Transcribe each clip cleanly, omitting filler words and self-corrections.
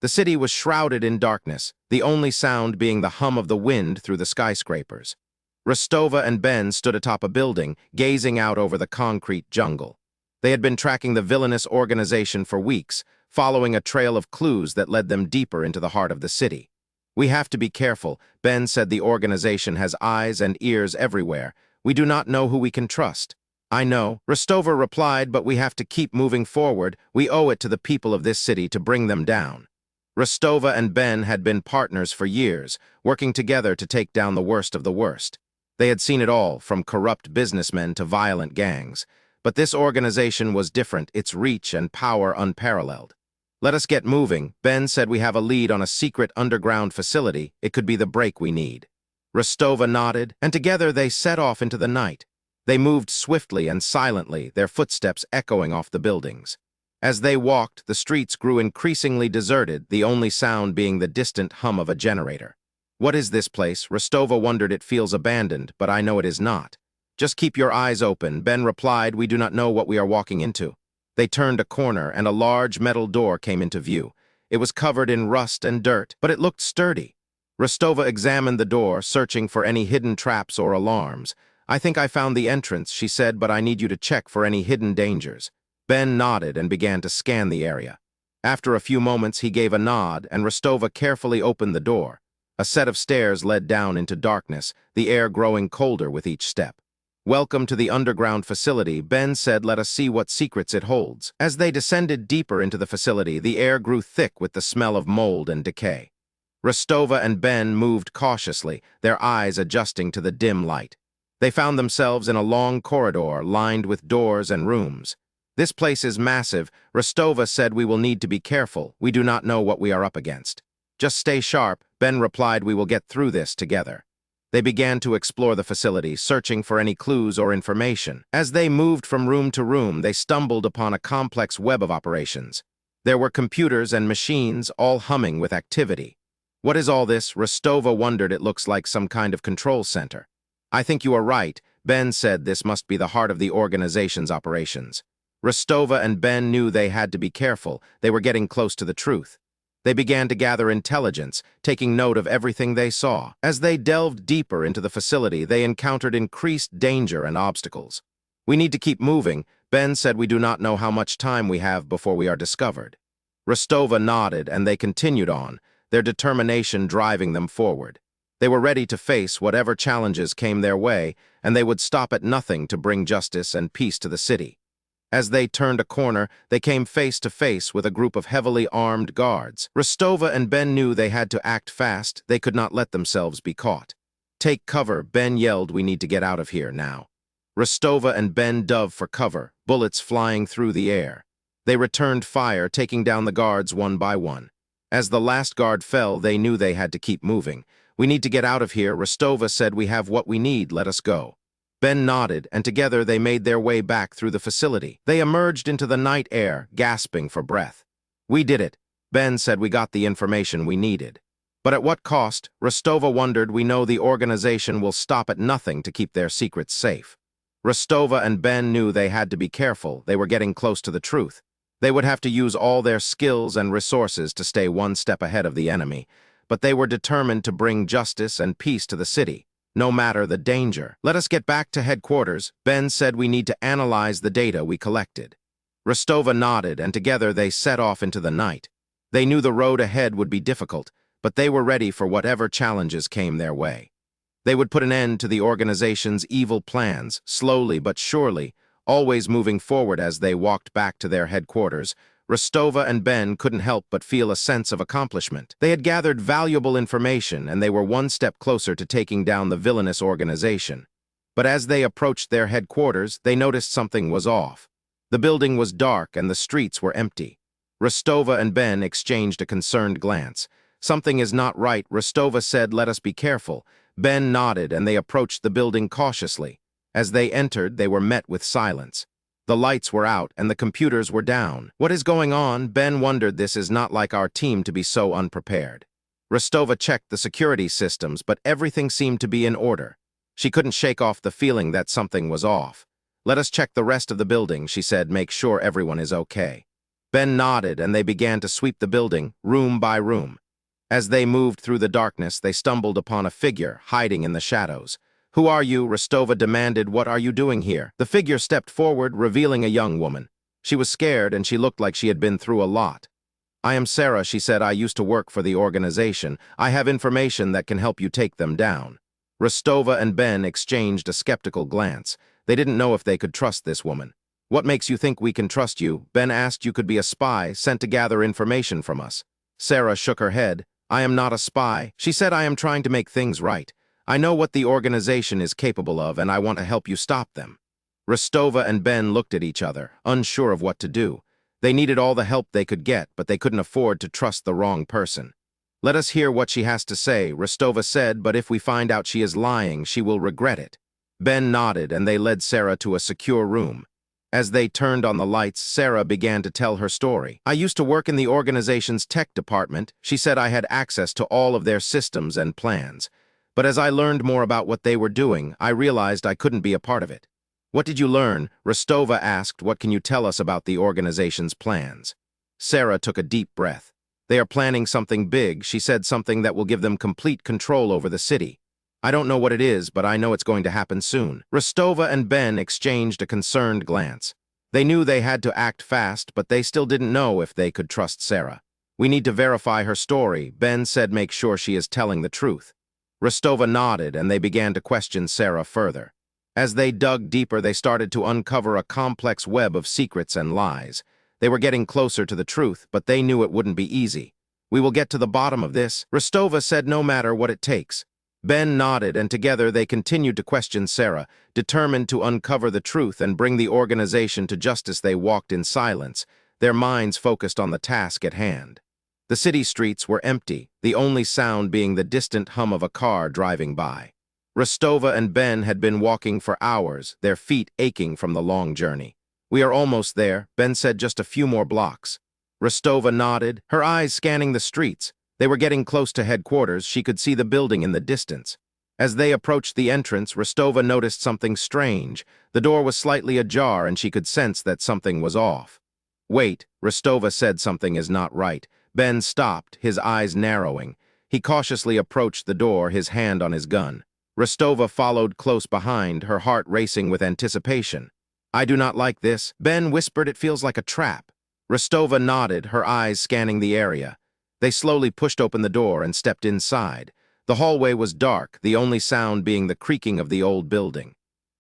The city was shrouded in darkness, the only sound being the hum of the wind through the skyscrapers. Rostova and Ben stood atop a building, gazing out over the concrete jungle. They had been tracking the villainous organization for weeks, following a trail of clues that led them deeper into the heart of the city. "We have to be careful," Ben said. "The organization has eyes and ears everywhere. We do not know who we can trust." "I know," Rostova replied, "but we have to keep moving forward. We owe it to the people of this city to bring them down." Rostova and Ben had been partners for years, working together to take down the worst of the worst. They had seen it all, from corrupt businessmen to violent gangs. But this organization was different, its reach and power unparalleled. "Let us get moving," Ben said. "We have a lead on a secret underground facility. It could be the break we need." Rostova nodded, and together they set off into the night. They moved swiftly and silently, their footsteps echoing off the buildings. As they walked, the streets grew increasingly deserted, the only sound being the distant hum of a generator. "What is this place?" Rostova wondered. "It feels abandoned, but I know it is not." "Just keep your eyes open," Ben replied. "We do not know what we are walking into." They turned a corner, and a large metal door came into view. It was covered in rust and dirt, but it looked sturdy. Rostova examined the door, searching for any hidden traps or alarms. "I think I found the entrance," she said, "but I need you to check for any hidden dangers." Ben nodded and began to scan the area. After a few moments, he gave a nod, and Rostova carefully opened the door. A set of stairs led down into darkness, the air growing colder with each step. "Welcome to the underground facility," Ben said. "Let us see what secrets it holds." As they descended deeper into the facility, the air grew thick with the smell of mold and decay. Rostova and Ben moved cautiously, their eyes adjusting to the dim light. They found themselves in a long corridor lined with doors and rooms. "This place is massive," Rostova said. "We will need to be careful. We do not know what we are up against." "Just stay sharp," Ben replied. "We will get through this together." They began to explore the facility, searching for any clues or information. As they moved from room to room, they stumbled upon a complex web of operations. There were computers and machines, all humming with activity. "What is all this?" Rostova wondered. "It looks like some kind of control center." "I think you are right," Ben said. "This must be the heart of the organization's operations." Rostova and Ben knew they had to be careful. They were getting close to the truth. They began to gather intelligence, taking note of everything they saw. As they delved deeper into the facility, they encountered increased danger and obstacles. "We need to keep moving," Ben said. "We do not know how much time we have before we are discovered." Rostova nodded, and they continued on, their determination driving them forward. They were ready to face whatever challenges came their way, and they would stop at nothing to bring justice and peace to the city. As they turned a corner, they came face to face with a group of heavily armed guards. Rostova and Ben knew they had to act fast. They could not let themselves be caught. "Take cover," Ben yelled. "We need to get out of here now." Rostova and Ben dove for cover, bullets flying through the air. They returned fire, taking down the guards one by one. As the last guard fell, they knew they had to keep moving. "We need to get out of here," Rostova said. "We have what we need. Let us go." Ben nodded, and together they made their way back through the facility. They emerged into the night air, gasping for breath. "We did it," Ben said. "We got the information we needed." "But at what cost?" Rostova wondered. "We know the organization will stop at nothing to keep their secrets safe." Rostova and Ben knew they had to be careful. They were getting close to the truth. They would have to use all their skills and resources to stay one step ahead of the enemy. But they were determined to bring justice and peace to the city, no matter the danger. "Let us get back to headquarters," Ben said. "We need to analyze the data we collected." Rostova nodded, and together they set off into the night. They knew the road ahead would be difficult, but they were ready for whatever challenges came their way. They would put an end to the organization's evil plans, slowly but surely, always moving forward. As they walked back to their headquarters, Rostova and Ben couldn't help but feel a sense of accomplishment. They had gathered valuable information, and they were one step closer to taking down the villainous organization. But as they approached their headquarters, they noticed something was off. The building was dark, and the streets were empty. Rostova and Ben exchanged a concerned glance. "Something is not right," Rostova said. "Let us be careful." Ben nodded, and they approached the building cautiously. As they entered, they were met with silence. The lights were out, and the computers were down. "What is going on?" Ben wondered. "This is not like our team to be so unprepared." Rostova checked the security systems, but everything seemed to be in order. She couldn't shake off the feeling that something was off. "Let us check the rest of the building," she said. "Make sure everyone is okay." Ben nodded, and they began to sweep the building, room by room. As they moved through the darkness, they stumbled upon a figure hiding in the shadows. "Who are you?" Rostova demanded. "What are you doing here?" The figure stepped forward, revealing a young woman. She was scared, and she looked like she had been through a lot. "I am Sarah," she said. "I used to work for the organization. I have information that can help you take them down." Rostova and Ben exchanged a skeptical glance. They didn't know if they could trust this woman. "What makes you think we can trust you?" Ben asked. "You could be a spy, sent to gather information from us." Sarah shook her head. "I am not a spy." She said, "I am trying to make things right. I know what the organization is capable of, and I want to help you stop them." Rostova and Ben looked at each other, unsure of what to do. They needed all the help they could get, but they couldn't afford to trust the wrong person. "Let us hear what she has to say," Rostova said, "but if we find out she is lying, she will regret it." Ben nodded, and they led Sarah to a secure room. As they turned on the lights, Sarah began to tell her story. "I used to work in the organization's tech department." She said, "I had access to all of their systems and plans. But as I learned more about what they were doing, I realized I couldn't be a part of it." "What did you learn?" Rostova asked. "What can you tell us about the organization's plans?" Sarah took a deep breath. "They are planning something big," she said, "something that will give them complete control over the city. I don't know what it is, but I know it's going to happen soon." Rostova and Ben exchanged a concerned glance. They knew they had to act fast, but they still didn't know if they could trust Sarah. "We need to verify her story," Ben said. "Make sure she is telling the truth." Rostova nodded, and they began to question Sarah further. As they dug deeper, they started to uncover a complex web of secrets and lies. They were getting closer to the truth, but they knew it wouldn't be easy. "We will get to the bottom of this," Rostova said, "no matter what it takes." Ben nodded, and together they continued to question Sarah, determined to uncover the truth and bring the organization to justice. They walked in silence, their minds focused on the task at hand. The city streets were empty, the only sound being the distant hum of a car driving by. Rostova and Ben had been walking for hours, their feet aching from the long journey. "We are almost there," Ben said. "Just a few more blocks." Rostova nodded, her eyes scanning the streets. They were getting close to headquarters. She could see the building in the distance. As they approached the entrance, Rostova noticed something strange. The door was slightly ajar, and she could sense that something was off. "Wait," Rostova said. "Something is not right." Ben stopped, his eyes narrowing. He cautiously approached the door, his hand on his gun. Rostova followed close behind, her heart racing with anticipation. "I do not like this," Ben whispered. "It feels like a trap." Rostova nodded, her eyes scanning the area. They slowly pushed open the door and stepped inside. The hallway was dark, the only sound being the creaking of the old building.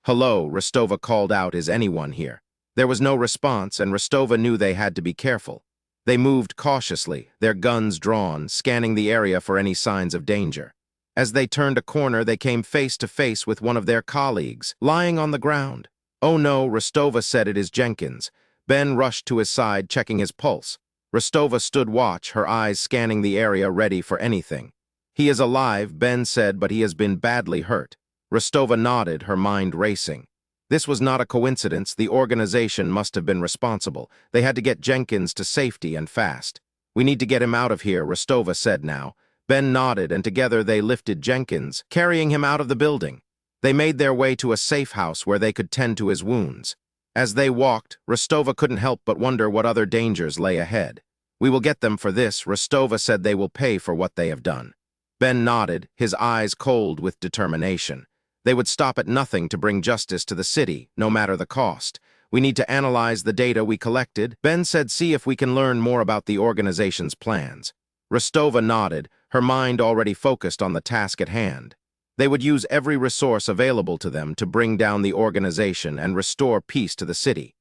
"Hello," Rostova called out. "Is anyone here?" There was no response, and Rostova knew they had to be careful. They moved cautiously, their guns drawn, scanning the area for any signs of danger. As they turned a corner, they came face to face with one of their colleagues, lying on the ground. "Oh no," Rostova said. "It is Jenkins." Ben rushed to his side, checking his pulse. Rostova stood watch, her eyes scanning the area, ready for anything. "He is alive," Ben said, "but he has been badly hurt." Rostova nodded, her mind racing. This was not a coincidence. The organization must have been responsible. They had to get Jenkins to safety and fast. "We need to get him out of here," Rostova said now. Ben nodded, and together they lifted Jenkins, carrying him out of the building. They made their way to a safe house where they could tend to his wounds. As they walked, Rostova couldn't help but wonder what other dangers lay ahead. "We will get them for this," Rostova said. "They will pay for what they have done." Ben nodded, his eyes cold with determination. They would stop at nothing to bring justice to the city, no matter the cost. "We need to analyze the data we collected," Ben said. "See if we can learn more about the organization's plans." Rostova nodded, her mind already focused on the task at hand. They would use every resource available to them to bring down the organization and restore peace to the city.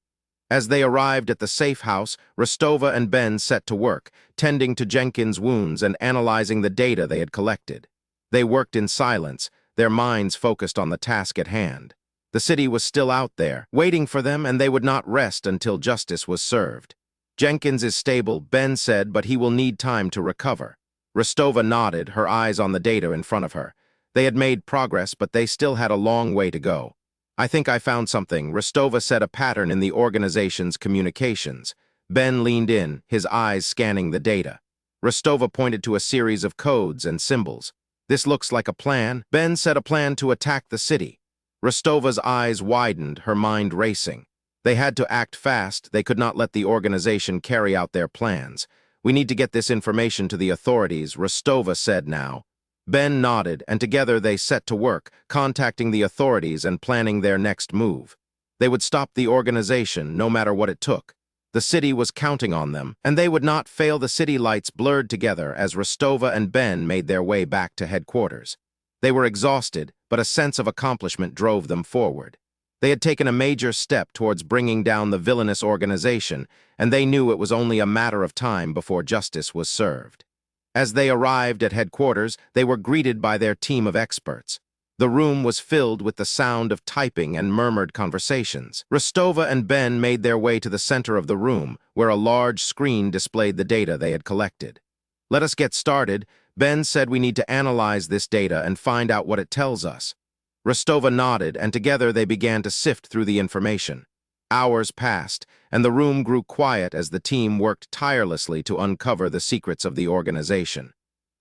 As they arrived at the safe house, Rostova and Ben set to work, tending to Jenkins' wounds and analyzing the data they had collected. They worked in silence, their minds focused on the task at hand. The city was still out there, waiting for them, and they would not rest until justice was served. "Jenkins is stable," Ben said, "but he will need time to recover." Rostova nodded, her eyes on the data in front of her. They had made progress, but they still had a long way to go. "I think I found something," Rostova said, "a pattern in the organization's communications." Ben leaned in, his eyes scanning the data. Rostova pointed to a series of codes and symbols. "This looks like a plan," Ben said. "A plan to attack the city." Rostova's eyes widened, her mind racing. They had to act fast. They could not let the organization carry out their plans. We need to get this information to the authorities, Rostova said now. Ben nodded, and together they set to work, contacting the authorities and planning their next move. They would stop the organization, no matter what it took. The city was counting on them, and they would not fail. The city lights blurred together as Rostova and Ben made their way back to headquarters. They were exhausted, but a sense of accomplishment drove them forward. They had taken a major step towards bringing down the villainous organization, and they knew it was only a matter of time before justice was served. As they arrived at headquarters, they were greeted by their team of experts. The room was filled with the sound of typing and murmured conversations. Rostova and Ben made their way to the center of the room, where a large screen displayed the data they had collected. "Let us get started." Ben said, "We need to analyze this data and find out what it tells us." Rostova nodded, and together they began to sift through the information. Hours passed, and the room grew quiet as the team worked tirelessly to uncover the secrets of the organization.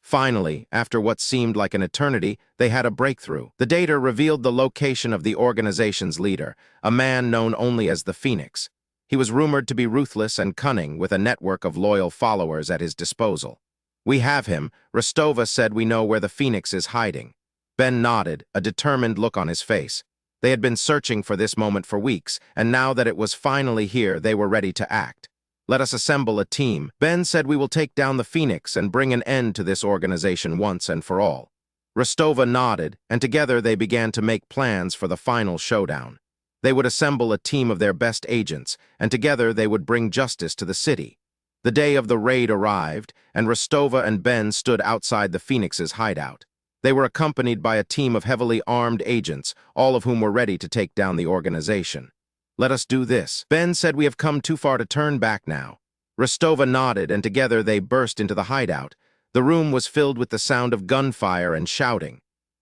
Finally, after what seemed like an eternity, they had a breakthrough. The data revealed the location of the organization's leader, a man known only as the Phoenix. He was rumored to be ruthless and cunning, with a network of loyal followers at his disposal. "We have him," Rostova said. "We know where the Phoenix is hiding." Ben nodded, a determined look on his face. They had been searching for this moment for weeks, and now that it was finally here, they were ready to act. "Let us assemble a team." Ben said, "We will take down the Phoenix and bring an end to this organization once and for all." Rostova nodded, and together they began to make plans for the final showdown. They would assemble a team of their best agents, and together they would bring justice to the city. The day of the raid arrived, and Rostova and Ben stood outside the Phoenix's hideout. They were accompanied by a team of heavily armed agents, all of whom were ready to take down the organization. "Let us do this." Ben said, "We have come too far to turn back now." Rostova nodded, and together they burst into the hideout. The room was filled with the sound of gunfire and shouting.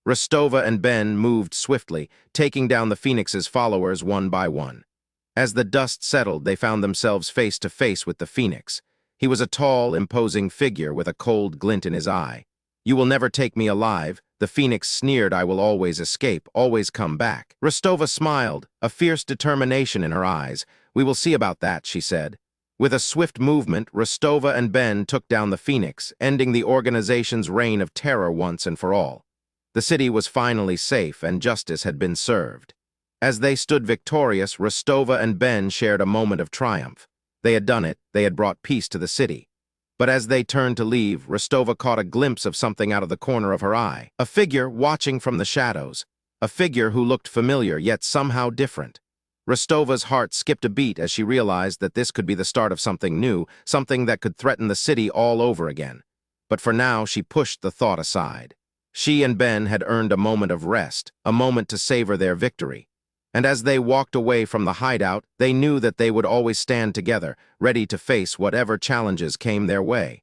Rostova and Ben moved swiftly, taking down the Phoenix's followers one by one. As the dust settled, they found themselves face to face with the Phoenix. He was a tall, imposing figure with a cold glint in his eye. "You will never take me alive," the Phoenix sneered. "I will always escape, always come back." Rostova smiled, a fierce determination in her eyes. "We will see about that," she said. With a swift movement, Rostova and Ben took down the Phoenix, ending the organization's reign of terror once and for all. The city was finally safe, and justice had been served. As they stood victorious, Rostova and Ben shared a moment of triumph. They had done it. They had brought peace to the city. But as they turned to leave, Rostova caught a glimpse of something out of the corner of her eye. A figure watching from the shadows. A figure who looked familiar, yet somehow different. Rostova's heart skipped a beat as she realized that this could be the start of something new, something that could threaten the city all over again. But for now, she pushed the thought aside. She and Ben had earned a moment of rest, a moment to savor their victory. And as they walked away from the hideout, they knew that they would always stand together, ready to face whatever challenges came their way.